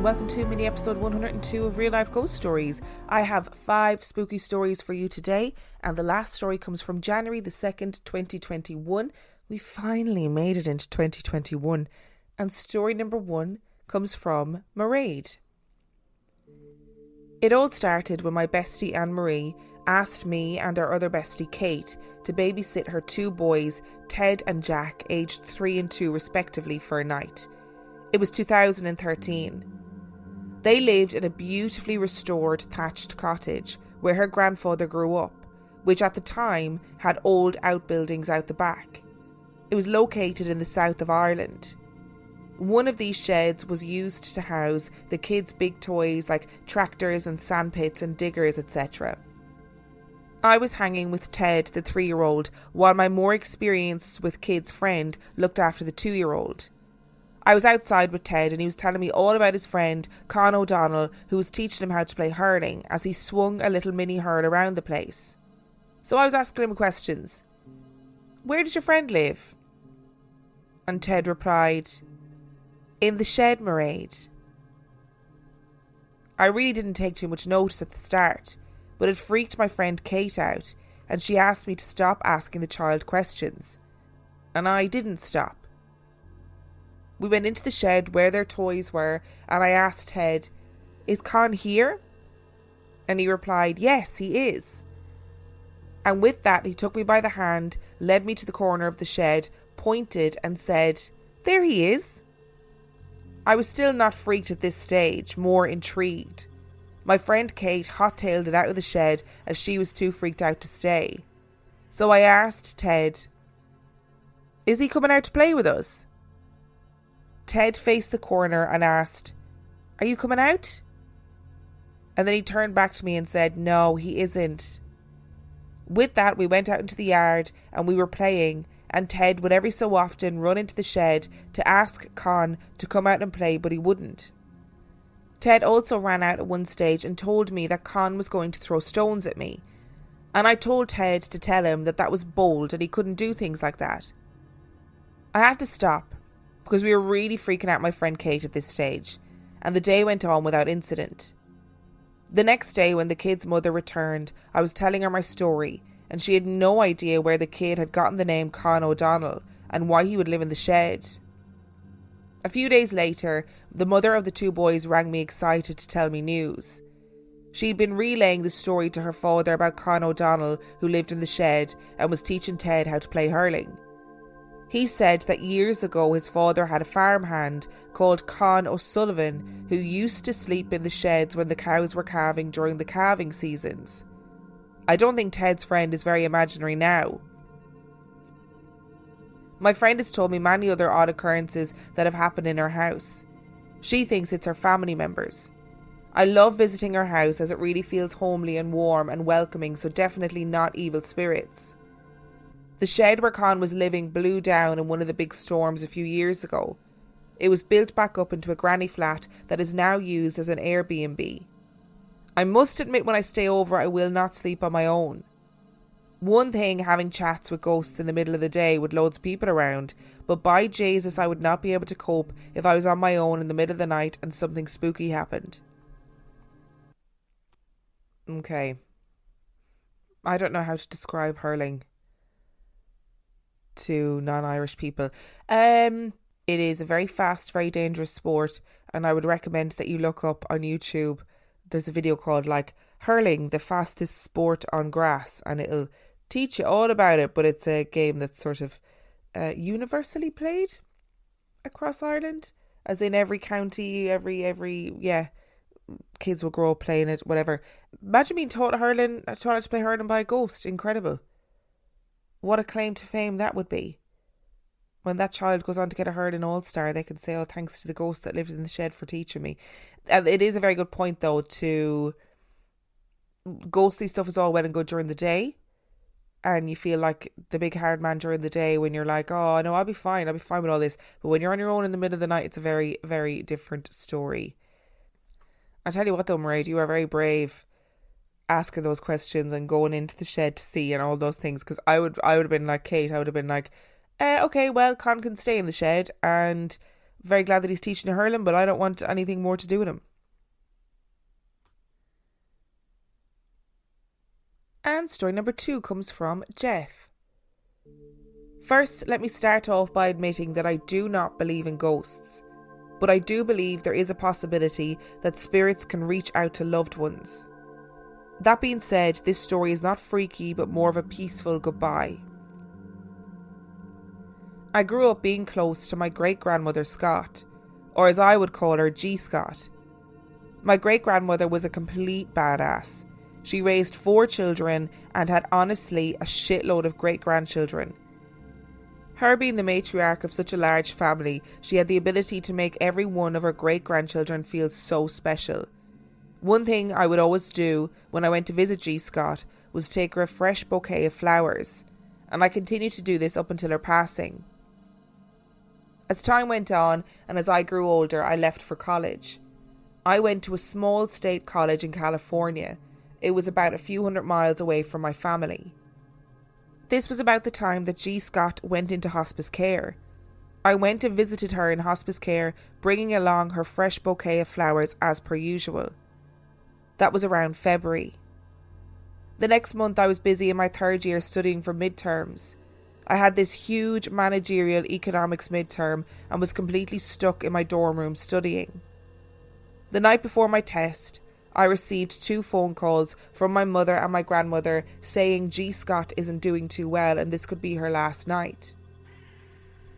welcome to mini episode 102 of Real Life Ghost Stories. I have 5 spooky stories for you today, and the last story comes from January the 2nd, 2021. We finally made it into 2021, and story number 1 comes from Mairead. It all started when my bestie Anne-Marie asked me and our other bestie Kate to babysit her 2 boys, Ted and Jack, aged 3 and 2 respectively, for a night. It was 2013. They lived in a beautifully restored thatched cottage where her grandfather grew up, which at the time had old outbuildings out the back. It was located in the south of Ireland. One of these sheds was used to house the kids' big toys like tractors and sandpits and diggers, etc. I was hanging with Ted, the 3-year-old, while my more experienced with kids friend looked after the 2-year-old. I was outside with Ted and he was telling me all about his friend Con O'Donnell, who was teaching him how to play hurling as he swung a little mini hurl around the place. So I was asking him questions. "Where does your friend live?" And Ted replied, "In the shed, Mairead." I really didn't take too much notice at the start, but it freaked my friend Kate out and she asked me to stop asking the child questions. And I didn't stop. We went into the shed where their toys were and I asked Ted, "Is Con here?" And he replied, "Yes, he is." And with that he took me by the hand, led me to the corner of the shed, pointed and said, "There he is." I was still not freaked at this stage, more intrigued. My friend Kate hot-tailed it out of the shed as she was too freaked out to stay. So I asked Ted, "Is he coming out to play with us?" Ted faced the corner and asked, "Are you coming out?" And then he turned back to me and said, "No, he isn't." With that, we went out into the yard and we were playing, and Ted would every so often run into the shed to ask Con to come out and play, but he wouldn't. Ted also ran out at one stage and told me that Con was going to throw stones at me, and I told Ted to tell him that that was bold and he couldn't do things like that. I had to stop, because we were really freaking out my friend Kate at this stage, and the day went on without incident. The next day when the kid's mother returned, I was telling her my story, and she had no idea where the kid had gotten the name Con O'Donnell and why he would live in the shed. A few days later, the mother of the 2 boys rang me excited to tell me news. She'd been relaying the story to her father about Con O'Donnell, who lived in the shed and was teaching Ted how to play hurling. He said that years ago his father had a farmhand called Con O'Sullivan who used to sleep in the sheds when the cows were calving during the calving seasons. I don't think Ted's friend is very imaginary now. My friend has told me many other odd occurrences that have happened in her house. She thinks it's her family members. I love visiting her house as it really feels homely and warm and welcoming, so definitely not evil spirits. The shed where Con was living blew down in one of the big storms a few years ago. It was built back up into a granny flat that is now used as an Airbnb. I must admit, when I stay over I will not sleep on my own. One thing having chats with ghosts in the middle of the day with loads of people around, but by Jesus I would not be able to cope if I was on my own in the middle of the night and something spooky happened. Okay. I don't know how to describe hurling to non-Irish people. It is a very fast, very dangerous sport, and I would recommend that you look up on YouTube. There's a video called like hurling, the fastest sport on grass, and it'll teach you all about it. But it's a game that's sort of universally played across Ireland, as in every county, every kids will grow up playing it, whatever. Imagine being taught how to play hurling by a ghost. Incredible. What a claim to fame that would be. When that child goes on to get a hurling all-star, they can say, "Oh, thanks to the ghost that lived in the shed for teaching me." And it is a very good point, though, to ghostly stuff is all well and good during the day, and you feel like the big hard man during the day when you're like, "Oh, no, I'll be fine with all this." But when you're on your own in the middle of the night, it's a very, very different story. I tell you what though, Mairead, you are very brave asking those questions and going into the shed to see and all those things, because I would have been like Kate. I would have been like, okay, well, Con can stay in the shed and very glad that he's teaching hurling, but I don't want anything more to do with him. And story number 2 comes from Jeff. First, let me start off by admitting that I do not believe in ghosts, but I do believe there is a possibility that spirits can reach out to loved ones. That being said, this story is not freaky, but more of a peaceful goodbye. I grew up being close to my great-grandmother Scott, or as I would call her, G. Scott. My great-grandmother was a complete badass. She raised 4 children and had honestly a shitload of great-grandchildren. Her being the matriarch of such a large family, she had the ability to make every one of her great-grandchildren feel so special. One thing I would always do when I went to visit G. Scott was take her a fresh bouquet of flowers, and I continued to do this up until her passing. As time went on and as I grew older, I left for college. I went to a small state college in California. It was about a few hundred miles away from my family. This was about the time that G. Scott went into hospice care. I went and visited her in hospice care, bringing along her fresh bouquet of flowers as per usual. That was around February. The next month I was busy in my 3rd year studying for midterms. I had this huge managerial economics midterm and was completely stuck in my dorm room studying. The night before my test, I received 2 phone calls from my mother and my grandmother saying G. Scott isn't doing too well and this could be her last night.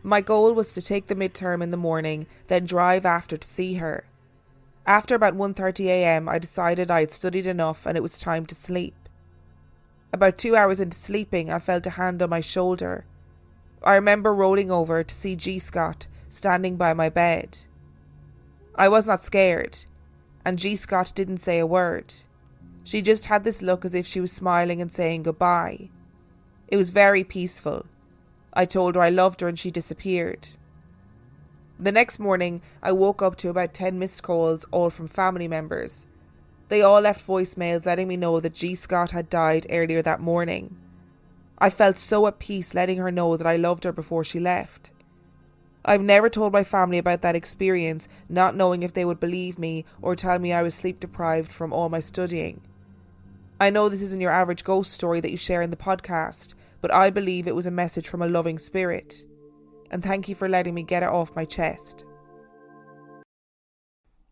My goal was to take the midterm in the morning, then drive after to see her. After about 1:30 a.m, I decided I had studied enough and it was time to sleep. About 2 hours into sleeping, I felt a hand on my shoulder. I remember rolling over to see G. Scott standing by my bed. I was not scared, and G. Scott didn't say a word. She just had this look as if she was smiling and saying goodbye. It was very peaceful. I told her I loved her and she disappeared. The next morning, I woke up to about 10 missed calls, all from family members. They all left voicemails letting me know that G. Scott had died earlier that morning. I felt so at peace letting her know that I loved her before she left. I've never told my family about that experience, not knowing if they would believe me or tell me I was sleep deprived from all my studying. I know this isn't your average ghost story that you share in the podcast, but I believe it was a message from a loving spirit. And thank you for letting me get it off my chest.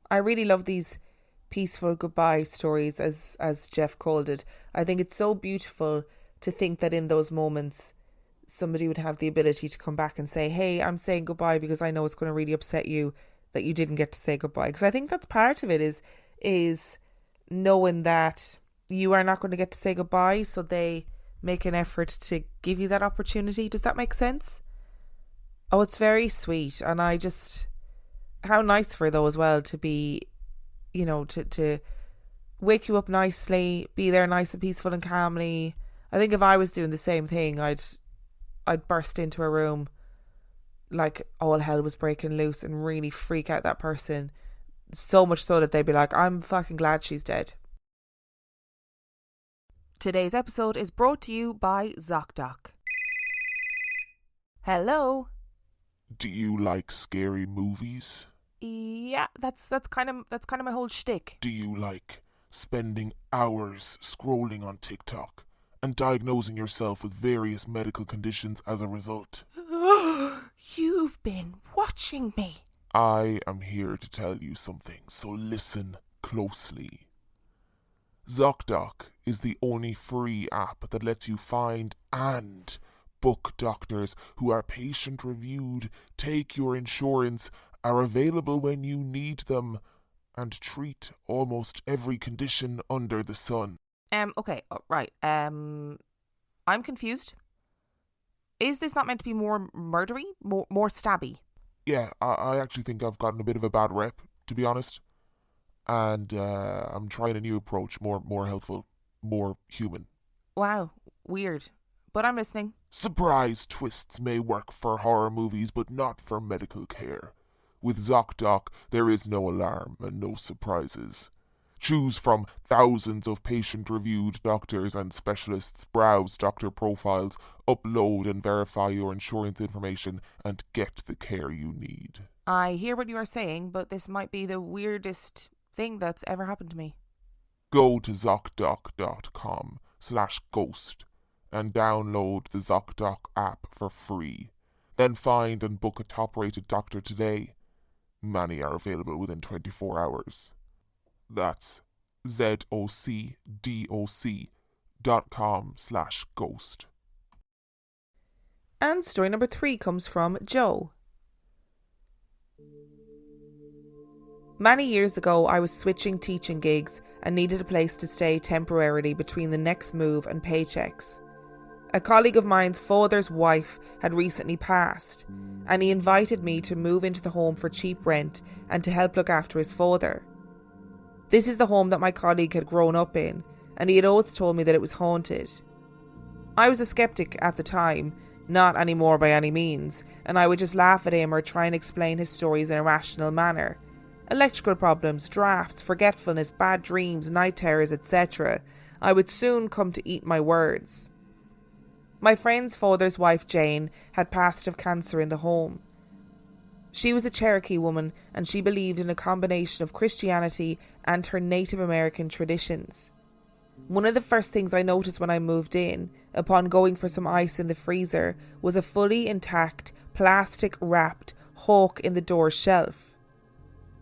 I really love these peaceful goodbye stories, as Jeff called it. I think it's so beautiful to think that in those moments somebody would have the ability to come back and say, hey, I'm saying goodbye because I know it's going to really upset you that you didn't get to say goodbye. Because I think that's part of it is knowing that you are not going to get to say goodbye, so they make an effort to give you that opportunity. Does that make sense? Oh, it's very sweet. And I just, how nice for her though as well to be, you know, to wake you up nicely, be there nice and peaceful and calmly. I think if I was doing the same thing, I'd burst into a room like all hell was breaking loose and really freak out that person, so much so that they'd be like, I'm fucking glad she's dead. Today's episode is brought to you by ZocDoc. Hello. Do you like scary movies? Yeah, that's kind of my whole shtick. Do you like spending hours scrolling on TikTok and diagnosing yourself with various medical conditions as a result? You've been watching me. I am here to tell you something, so listen closely. ZocDoc is the only free app that lets you find and book doctors who are patient reviewed, take your insurance, are available when you need them, and treat almost every condition under the sun. Okay, right. I'm confused. Is this not meant to be more murdery? More stabby? Yeah, I actually think I've gotten a bit of a bad rep, to be honest. And I'm trying a new approach, more helpful, more human. Wow, weird. But I'm listening. Surprise twists may work for horror movies, but not for medical care. With ZocDoc, there is no alarm and no surprises. Choose from thousands of patient-reviewed doctors and specialists, browse doctor profiles, upload and verify your insurance information, and get the care you need. I hear what you are saying, but this might be the weirdest thing that's ever happened to me. Go to ZocDoc.com/ghost and download the ZocDoc app for free. Then find and book a top-rated doctor today. Many are available within 24 hours. That's ZocDoc.com/ghost. And story number 3 comes from Joe. Many years ago, I was switching teaching gigs and needed a place to stay temporarily between the next move and paychecks. A colleague of mine's father's wife had recently passed, and he invited me to move into the home for cheap rent and to help look after his father. This is the home that my colleague had grown up in, and he had always told me that it was haunted. I was a skeptic at the time, not anymore by any means, and I would just laugh at him or try and explain his stories in a rational manner. Electrical problems, drafts, forgetfulness, bad dreams, night terrors, etc. I would soon come to eat my words. My friend's father's wife, Jane, had passed of cancer in the home. She was a Cherokee woman, and she believed in a combination of Christianity and her Native American traditions. One of the first things I noticed when I moved in, upon going for some ice in the freezer, was a fully intact, plastic-wrapped hawk in the door shelf.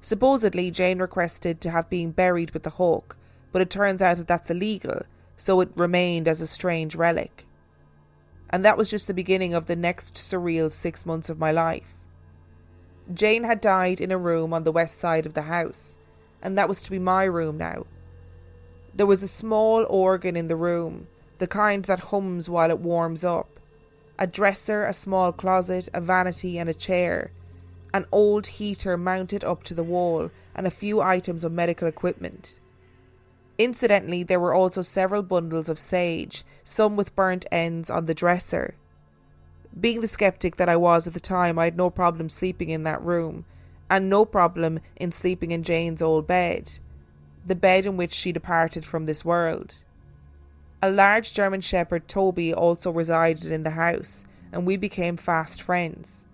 Supposedly, Jane requested to have been buried with the hawk, but it turns out that that's illegal, so it remained as a strange relic. And that was just the beginning of the next surreal 6 months of my life. Jane had died in a room on the west side of the house, and that was to be my room now. There was a small organ in the room, the kind that hums while it warms up, a dresser, a small closet, a vanity and a chair, an old heater mounted up to the wall, and a few items of medical equipment. Incidentally, there were also several bundles of sage, some with burnt ends on the dresser. Being the skeptic that I was at the time, I had no problem sleeping in that room, and no problem in sleeping in Jane's old bed, the bed in which she departed from this world. A large German Shepherd, Toby, also resided in the house, and we became fast friends.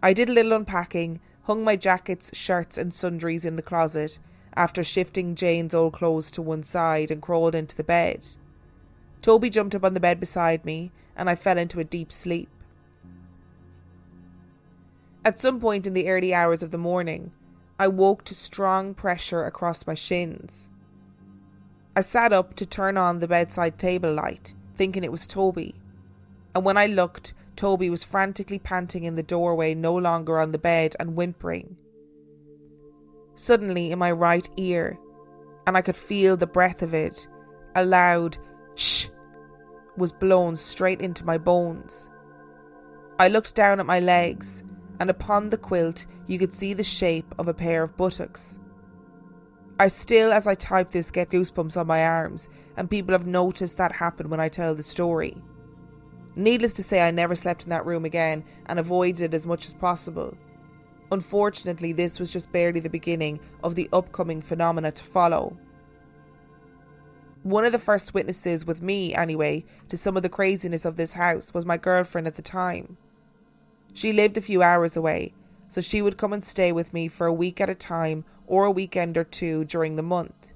I did a little unpacking, hung my jackets, shirts and sundries in the closet, after shifting Jane's old clothes to one side, and crawled into the bed. Toby jumped up on the bed beside me, and I fell into a deep sleep. At some point in the early hours of the morning, I woke to strong pressure across my shins. I sat up to turn on the bedside table light, thinking it was Toby, and when I looked, Toby was frantically panting in the doorway, no longer on the bed, and whimpering. Suddenly, in my right ear, and I could feel the breath of it, a loud "shh" was blown straight into my bones. I looked down at my legs, and upon the quilt you could see the shape of a pair of buttocks. I still, as I type this, get goosebumps on my arms, and people have noticed that happen when I tell the story. Needless to say, I never slept in that room again and avoided it as much as possible. Unfortunately, this was just barely the beginning of the upcoming phenomena to follow. One of the first witnesses, with me anyway, to some of the craziness of this house was my girlfriend at the time. She lived a few hours away, so she would come and stay with me for a week at a time or a weekend or two during the month.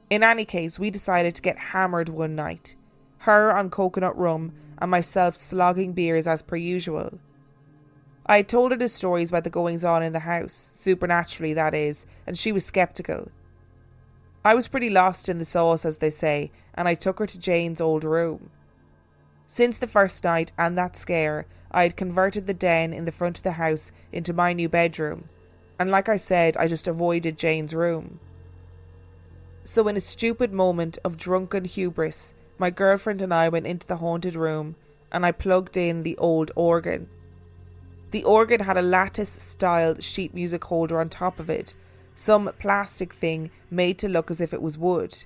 In any case, we decided to get hammered one night, her on coconut rum and myself slogging beers as per usual. I had told her the stories about the goings-on in the house, supernaturally that is, and she was sceptical. I was pretty lost in the sauce, as they say, and I took her to Jane's old room. Since the first night and that scare, I had converted the den in the front of the house into my new bedroom, and like I said, I just avoided Jane's room. So in a stupid moment of drunken hubris, my girlfriend and I went into the haunted room, and I plugged in the old organ. The organ had a lattice-styled sheet music holder on top of it, some plastic thing made to look as if it was wood.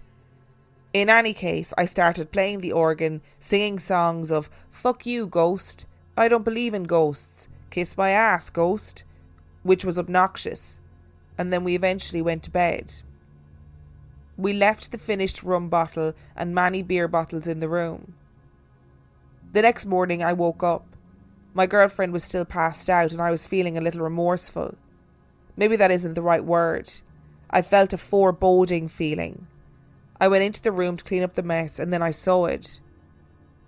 In any case, I started playing the organ, singing songs of "Fuck you, ghost," "I don't believe in ghosts," "Kiss my ass, ghost," which was obnoxious, and then we eventually went to bed. We left the finished rum bottle and many beer bottles in the room. The next morning I woke up. My girlfriend was still passed out and I was feeling a little remorseful. Maybe that isn't the right word. I felt a foreboding feeling. I went into the room to clean up the mess and then I saw it.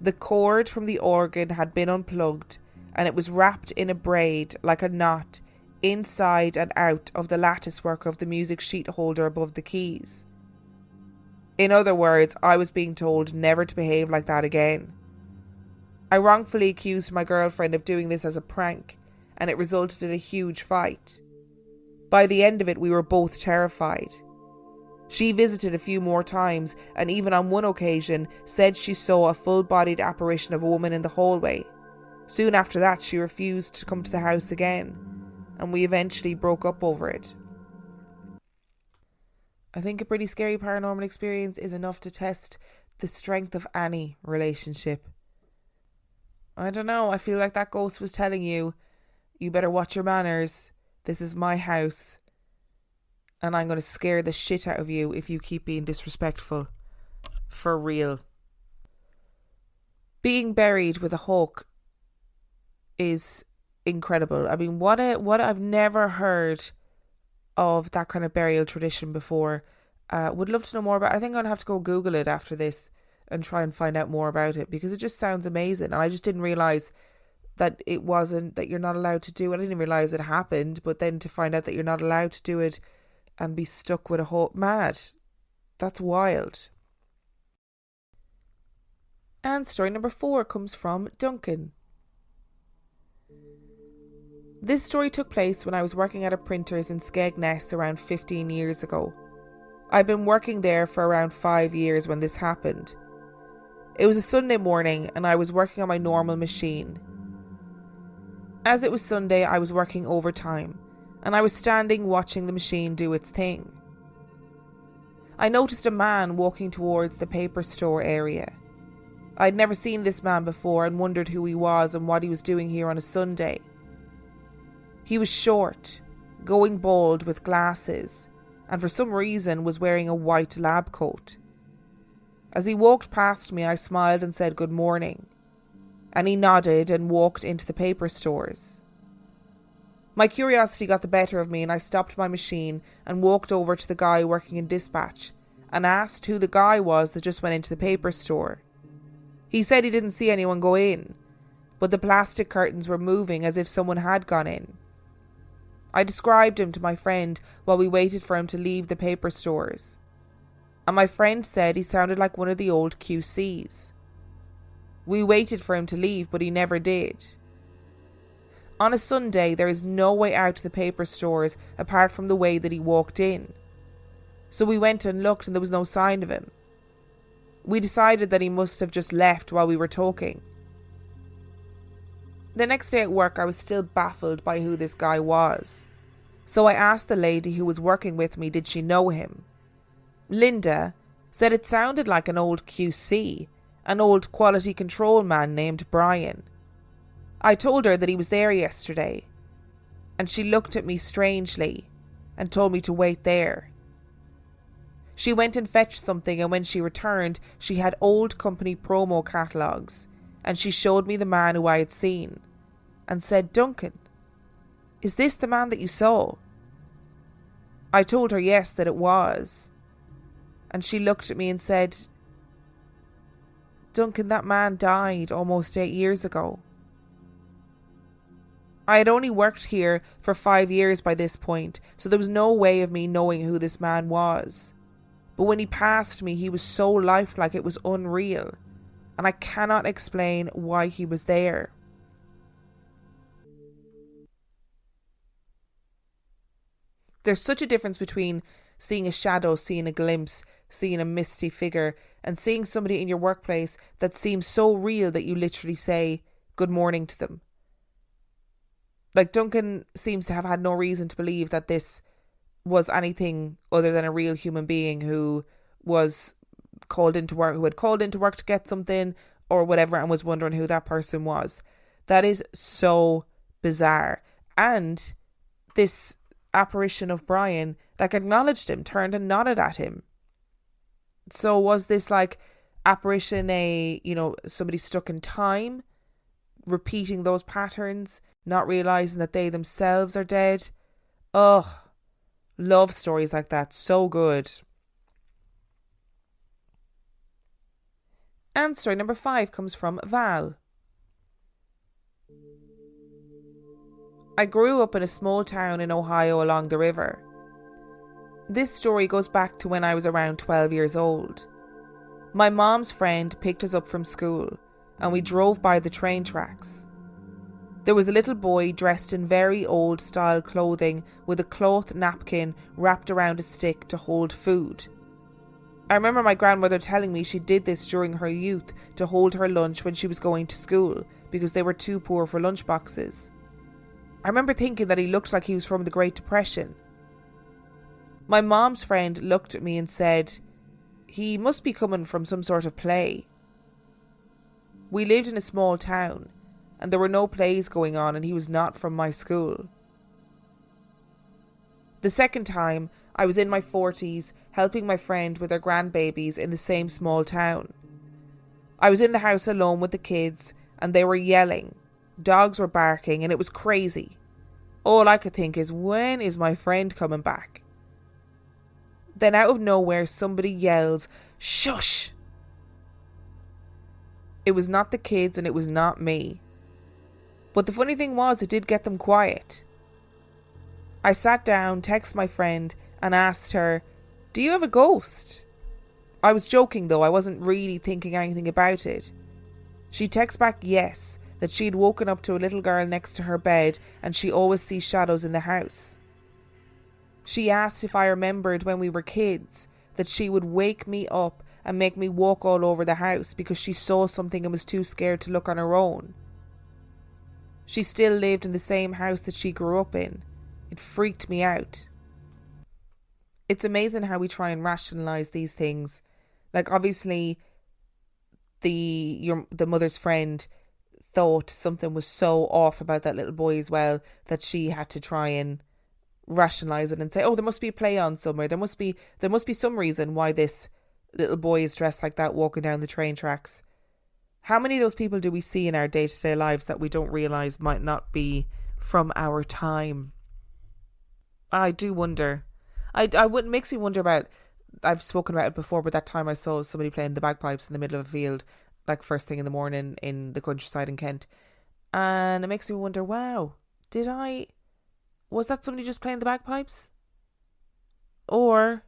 The cord from the organ had been unplugged and it was wrapped in a braid like a knot inside and out of the lattice work of the music sheet holder above the keys. In other words, I was being told never to behave like that again. I wrongfully accused my girlfriend of doing this as a prank, and it resulted in a huge fight. By the end of it, we were both terrified. She visited a few more times, and even on one occasion said she saw a full-bodied apparition of a woman in the hallway. Soon after that, she refused to come to the house again, and we eventually broke up over it. I think a pretty scary paranormal experience is enough to test the strength of any relationship. I don't know, I feel like that ghost was telling you, you better watch your manners. This is my house. And I'm going to scare the shit out of you if you keep being disrespectful. For real. Being buried with a hawk is incredible. I mean, what I've never heard of that kind of burial tradition before. Would love to know more about it. I think I'm going to have to go Google it after this and try and find out more about it because it just sounds amazing. And I just didn't realise that it wasn't, that you're not allowed to do it. I didn't realise it happened, but then to find out that you're not allowed to do it and be stuck with a hawk, mad. That's wild. And story number 4 comes from Duncan. This story took place when I was working at a printer's in Skegness around 15 years ago. I'd been working there for around 5 years when this happened. It was a Sunday morning and I was working on my normal machine. As it was Sunday, I was working overtime and I was standing watching the machine do its thing. I noticed a man walking towards the paper store area. I'd never seen this man before and wondered who he was and what he was doing here on a Sunday. He was short, going bald with glasses, and for some reason was wearing a white lab coat. As he walked past me, I smiled and said good morning, and he nodded and walked into the paper stores. My curiosity got the better of me and I stopped my machine and walked over to the guy working in dispatch and asked who the guy was that just went into the paper store. He said he didn't see anyone go in, but the plastic curtains were moving as if someone had gone in. I described him to my friend while we waited for him to leave the paper stores, and my friend said he sounded like one of the old QCs. We waited for him to leave, but he never did. On a Sunday, there is no way out to the paper stores apart from the way that he walked in. So we went and looked and there was no sign of him. We decided that he must have just left while we were talking. The next day at work, I was still baffled by who this guy was. So I asked the lady who was working with me, did she know him? Linda said it sounded like an old QC, an old quality control man named Brian. I told her that he was there yesterday, and she looked at me strangely and told me to wait there. She went and fetched something, and when she returned, she had old company promo catalogues, and she showed me the man who I had seen, and said, Duncan, is this the man that you saw? I told her yes, that it was. And she looked at me and said, Duncan, that man died almost 8 years ago. I had only worked here for 5 years by this point, so there was no way of me knowing who this man was. But when he passed me, he was so lifelike it was unreal, and I cannot explain why he was there. There's such a difference between seeing a shadow, seeing a glimpse, seeing a misty figure, and seeing somebody in your workplace that seems so real that you literally say good morning to them. Like, Duncan seems to have had no reason to believe that this was anything other than a real human being who was called into work, who had called into work to get something or whatever, and was wondering who that person was. That is so bizarre. And this apparition of Brian, like, acknowledged him, turned and nodded at him. So was this like apparition somebody stuck in time? repeating those patterns, not realising that they themselves are dead. Ugh, love stories like that, so good. And story number 5 comes from Val. I grew up in a small town in Ohio along the river. This story goes back to when I was around 12 years old. My mom's friend picked us up from school and we drove by the train tracks. There was a little boy dressed in very old style clothing with a cloth napkin wrapped around a stick to hold food. I remember my grandmother telling me she did this during her youth to hold her lunch when she was going to school because they were too poor for lunch boxes. I remember thinking that he looked like he was from the Great Depression. My mom's friend looked at me and said, "He must be coming from some sort of play." We lived in a small town and there were no plays going on and he was not from my school. The second time, I was in my 40s helping my friend with her grandbabies in the same small town. I was in the house alone with the kids and they were yelling. Dogs were barking and it was crazy. All I could think is, when is my friend coming back? Then out of nowhere somebody yells, "Shush!" It was not the kids and it was not me. But the funny thing was, it did get them quiet. I sat down, texted my friend and asked her, "Do you have a ghost?" I was joking though, I wasn't really thinking anything about it. She texted back yes, that she'd woken up to a little girl next to her bed and she always sees shadows in the house. She asked if I remembered when we were kids that she would wake me up and make me walk all over the house because she saw something and was too scared to look on her own. She still lived in the same house that she grew up in. It freaked me out. It's amazing how we try and rationalise these things. Like obviously the mother's friend thought something was so off about that little boy as well that she had to try and rationalise it and say, oh, there must be a play on somewhere. There must be some reason why this little boy is dressed like that walking down the train tracks. How many of those people do we see in our day-to-day lives that we don't realise might not be from our time? I do wonder. It makes me wonder about, I've spoken about it before, but that time I saw somebody playing the bagpipes in the middle of a field, like first thing in the morning in the countryside in Kent. And it makes me wonder, wow, was that somebody just playing the bagpipes? Or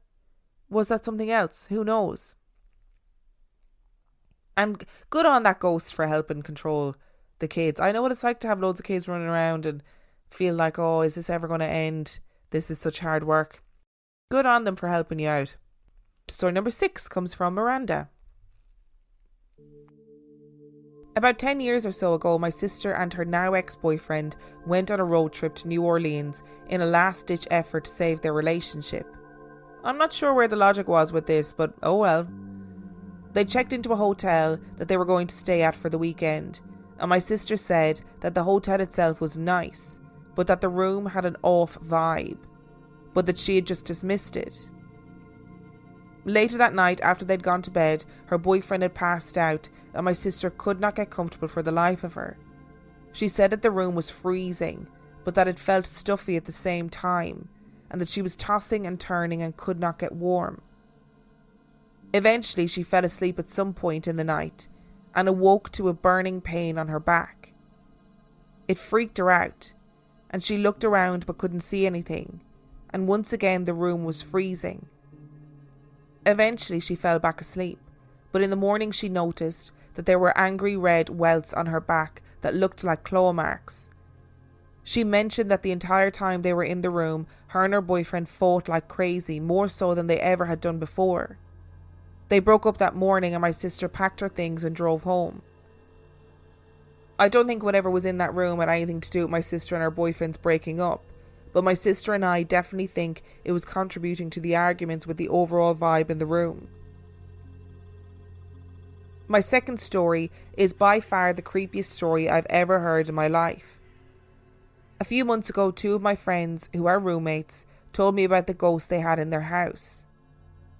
was that something else? Who knows? And good on that ghost for helping control the kids. I know what it's like to have loads of kids running around and feel like, oh, is this ever going to end? This is such hard work. Good on them for helping you out. Story number 6 comes from Miranda. About 10 years or so ago, my sister and her now ex-boyfriend went on a road trip to New Orleans in a last-ditch effort to save their relationship. I'm not sure where the logic was with this, but oh well. They checked into a hotel that they were going to stay at for the weekend, and my sister said that the hotel itself was nice, but that the room had an off vibe, but that she had just dismissed it. Later that night, after they'd gone to bed, her boyfriend had passed out and my sister could not get comfortable for the life of her. She said that the room was freezing, but that it felt stuffy at the same time, and that she was tossing and turning and could not get warm. Eventually she fell asleep at some point in the night and awoke to a burning pain on her back. It freaked her out, and she looked around but couldn't see anything, and once again the room was freezing. Eventually she fell back asleep, but in the morning she noticed that there were angry red welts on her back that looked like claw marks. She mentioned that the entire time they were in the room, her and her boyfriend fought like crazy, more so than they ever had done before. They broke up that morning and my sister packed her things and drove home. I don't think whatever was in that room had anything to do with my sister and her boyfriend's breaking up, but my sister and I definitely think it was contributing to the arguments with the overall vibe in the room. My second story is by far the creepiest story I've ever heard in my life. A few months ago, 2 of my friends, who are roommates, told me about the ghost they had in their house.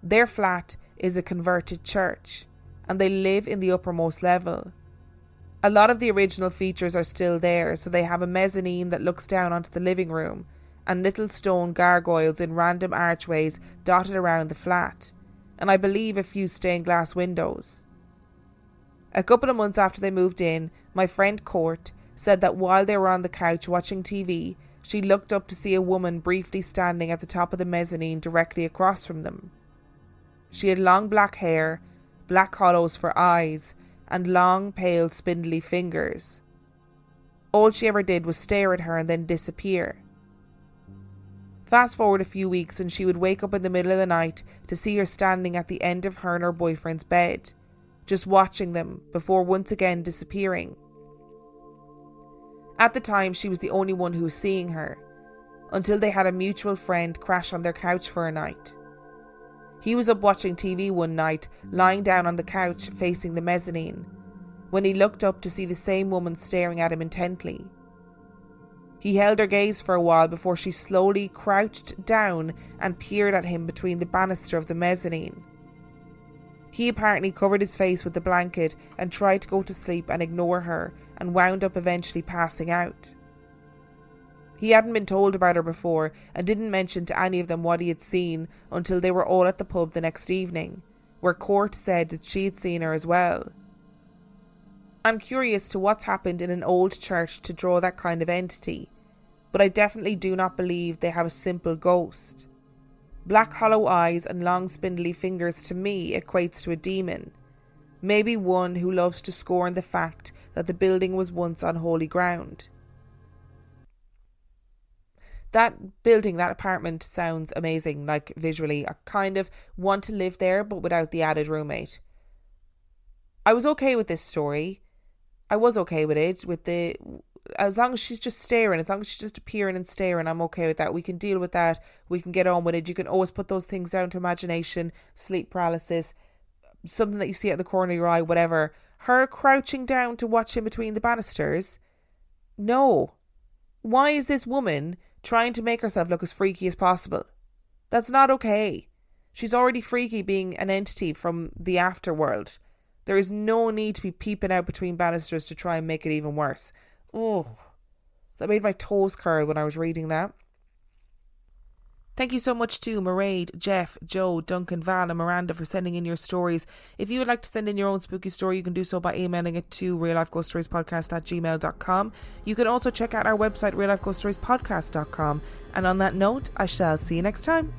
Their flat is a converted church, and they live in the uppermost level. A lot of the original features are still there, so they have a mezzanine that looks down onto the living room, and little stone gargoyles in random archways dotted around the flat, and I believe a few stained glass windows. A couple of months after they moved in, my friend Court said that while they were on the couch watching TV, she looked up to see a woman briefly standing at the top of the mezzanine directly across from them. She had long black hair, black hollows for eyes, and long, pale, spindly fingers. All she ever did was stare at her and then disappear. Fast forward a few weeks and she would wake up in the middle of the night to see her standing at the end of her and her boyfriend's bed, just watching them before once again disappearing. At the time, she was the only one who was seeing her, until they had a mutual friend crash on their couch for a night. He was up watching TV one night, lying down on the couch facing the mezzanine, when he looked up to see the same woman staring at him intently. He held her gaze for a while before she slowly crouched down and peered at him between the banister of the mezzanine. He apparently covered his face with the blanket and tried to go to sleep and ignore her, and wound up eventually passing out. He hadn't been told about her before and didn't mention to any of them what he had seen until they were all at the pub the next evening, where Court said that she had seen her as well. I'm curious to what's happened in an old church to draw that kind of entity, but I definitely do not believe they have a simple ghost. Black hollow eyes and long spindly fingers to me equates to a demon, maybe one who loves to scorn the fact that the building was once on holy ground. That building, that apartment sounds amazing, like visually. I kind of want to live there, but without the added roommate. I was okay with this story. I was okay with it, as long as she's just staring, as long as she's just appearing and staring, I'm okay with that. We can deal with that. We can get on with it. You can always put those things down to imagination, sleep paralysis, something that you see at the corner of your eye, whatever. Her crouching down to watch him between the banisters? No. Why is this woman trying to make herself look as freaky as possible? That's not okay. She's already freaky being an entity from the afterworld. There is no need to be peeping out between banisters to try and make it even worse. Oh, that made my toes curl when I was reading that. Thank you so much to Mairead, Jeff, Joe, Duncan, Val and Miranda for sending in your stories. If you would like to send in your own spooky story, you can do so by emailing it to reallifeghoststoriespodcast@gmail.com. You can also check out our website reallifeghoststoriespodcast.com. And on that note, I shall see you next time.